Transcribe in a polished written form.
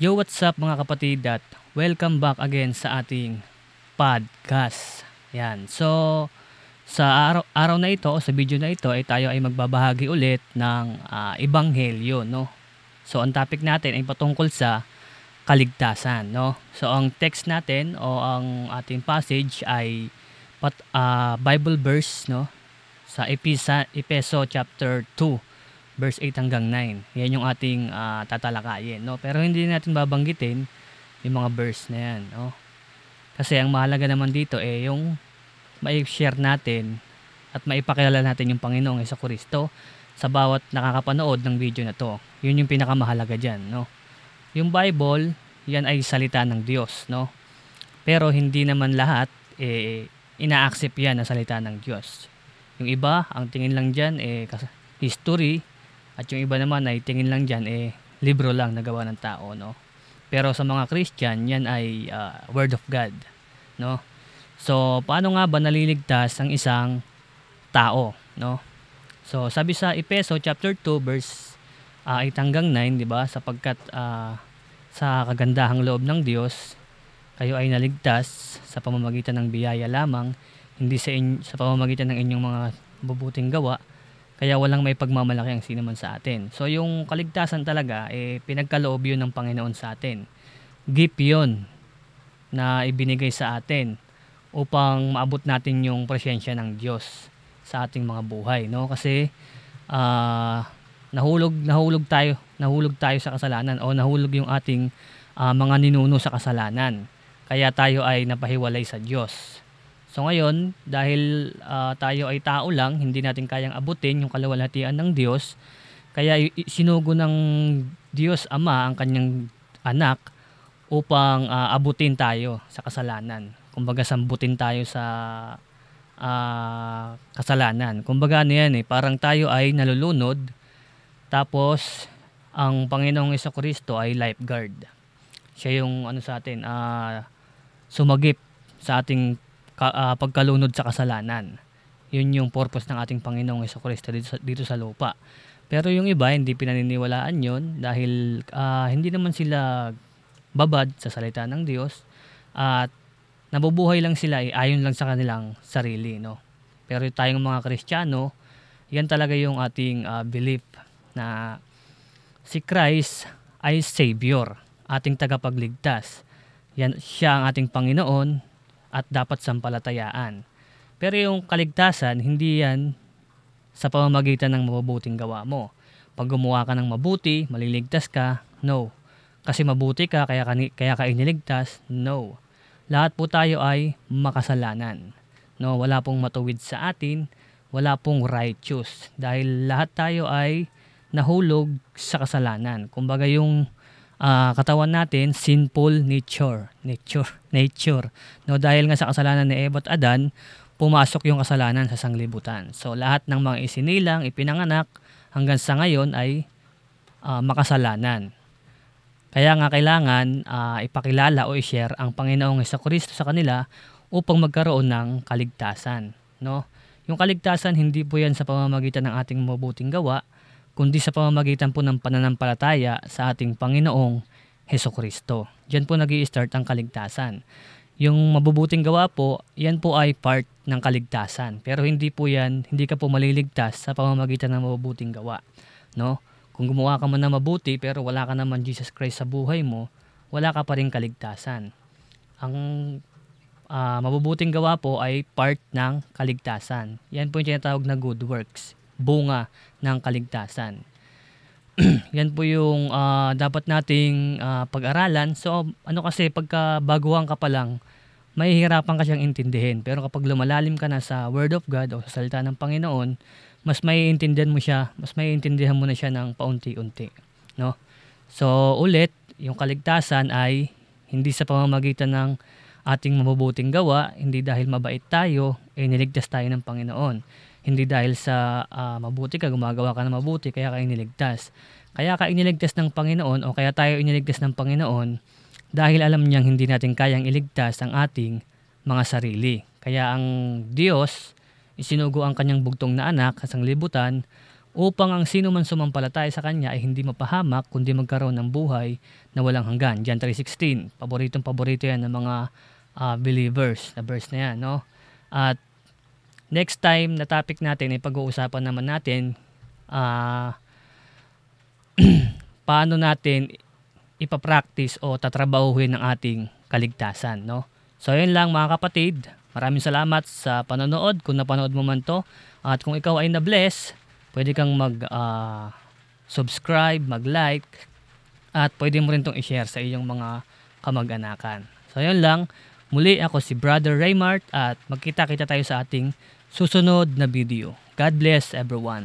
Yo, what's up mga kapatid at welcome back again sa ating podcast. Yan. So, sa araw na ito, sa video na ito, ay tayo ay magbabahagi ulit ng ebanghelyo, no? So, ang topic natin ay patungkol sa kaligtasan, no? So, ang text natin o ang ating passage ay Bible verse, no? Sa Efeso chapter 2 verse 8 hanggang 9. Yan yung ating tatalakayin, no? Pero hindi natin babanggitin yung mga verse na yan, no? Kasi ang mahalaga naman dito yung mai-share natin at maipakilala natin yung Panginoong Jesucristo sa bawat nakakapanood ng video na to. Yun yung pinakamahalaga diyan, no? Yung Bible, yan ay salita ng Diyos, no? Pero hindi naman lahat ina-accept yan na salita ng Diyos. Yung iba, ang tingin lang diyan history. At yung iba naman ay tingin lang dyan, libro lang na gawa ng tao, no? Pero sa mga Christian, yan ay Word of God, no? So, paano nga ba naliligtas ang isang tao, no? So, sabi sa Efeso chapter 2 verse 8 hanggang 9, di ba? Sapagkat sa kagandahang loob ng Diyos, kayo ay naligtas sa pamamagitan ng biyaya lamang, hindi sa pamamagitan ng inyong mga mabubuting gawa. Kaya walang may pagmamalaki ang sino man sa atin. So yung kaligtasan talaga, pinagkaloob yun ng Panginoon sa atin. Gift yun na ibinigay sa atin upang maabot natin yung presensya ng Diyos sa ating mga buhay, no? Kasi nahulog tayo sa kasalanan o nahulog yung ating mga ninuno sa kasalanan. Kaya tayo ay napahiwalay sa Diyos. So ngayon, dahil tayo ay tao lang, hindi natin kayang abutin yung kaluwalhatian ng Diyos, kaya sinugo ng Diyos Ama ang kanyang anak upang abutin tayo sa kasalanan. Kumbaga sambutin tayo sa kasalanan. Kumbaga parang tayo ay nalulunod, tapos ang Panginoong Jesucristo ay lifeguard. Siya yung sa atin, sumagip sa ating pagkalunod sa kasalanan. Yun yung purpose ng ating Panginoong Jesucristo dito sa lupa. Pero yung iba, hindi pinaniniwalaan yun dahil hindi naman sila babad sa salita ng Diyos at nabubuhay lang sila ayon lang sa kanilang sarili, no? Pero tayong mga Kristiyano, yan talaga yung ating belief na si Christ ay Savior, ating tagapagligtas. Yan, siya ang ating Panginoon at dapat sampalatayaan. Pero yung kaligtasan, hindi yan sa pamamagitan ng mabubuting gawa mo. Pag gumawa ka ng mabuti, maliligtas ka? No. Kasi mabuti ka, kaya ka iniligtas? No. Lahat po tayo ay makasalanan. No, wala pong matuwid sa atin, wala pong righteous. Dahil lahat tayo ay nahulog sa kasalanan. Kumbaga yung katawan natin, sinful nature. No, dahil nga sa kasalanan ni Eva at Adan, pumasok yung kasalanan sa sanglibutan. So lahat ng mga isinilang, ipinanganak hanggang sa ngayon ay makasalanan. Kaya nga kailangan ipakilala o i-share ang Panginoong Jesucristo sa kanila upang magkaroon ng kaligtasan, no? Yung kaligtasan hindi po yan sa pamamagitan ng ating mabuting gawa, kundi sa pamamagitan po ng pananampalataya sa ating Panginoong Jesucristo. Diyan po nag-i-start ang kaligtasan. Yung mabubuting gawa po, yan po ay part ng kaligtasan. Pero hindi ka po maliligtas sa pamamagitan ng mabubuting gawa, no? Kung gumawa ka man na mabuti pero wala ka naman Jesus Christ sa buhay mo, wala ka pa rin kaligtasan. Ang mabubuting gawa po ay part ng kaligtasan. Yan po yung tinatawag na good works, bunga ng kaligtasan. Yan po yung dapat nating pag-aralan. So kasi pagka baguhan ka pa lang, mahihirapan ka siyang intindihin. Pero kapag lumalalim ka na sa Word of God o sa salita ng Panginoon, mas maiintindihan mo na siya ng paunti-unti, no? So ulit, yung kaligtasan ay hindi sa pamamagitan ng ating mabubuting gawa, hindi dahil mabait tayo, niligtas tayo ng Panginoon. Hindi dahil sa mabuti ka, gumagawa ka ng mabuti, kaya ka iniligtas. Kaya ka iniligtas ng Panginoon o kaya tayo iniligtas ng Panginoon dahil alam niyang hindi natin kayang iligtas ang ating mga sarili. Kaya ang Diyos isinugo ang kanyang bugtong na anak sa sanglibutan upang ang sino man sumampalataya sa kanya ay hindi mapahamak kundi magkaroon ng buhay na walang hanggan. John 3:16. Paborito yan ng mga believers na verse na yan, no? At next time na topic natin ay pag-uusapan naman natin paano natin ipapractice o tatrabahuhin ang ating kaligtasan, no? So yun lang mga kapatid. Maraming salamat sa panonood kung napanood mo man to. At kung ikaw ay na-bless, pwede kang mag-subscribe, mag-like, at pwede mo rin itong i-share sa iyong mga kamag-anakan. So yun lang. Muli ako si Brother Raymart at magkita-kita tayo sa ating susunod na video. God bless everyone.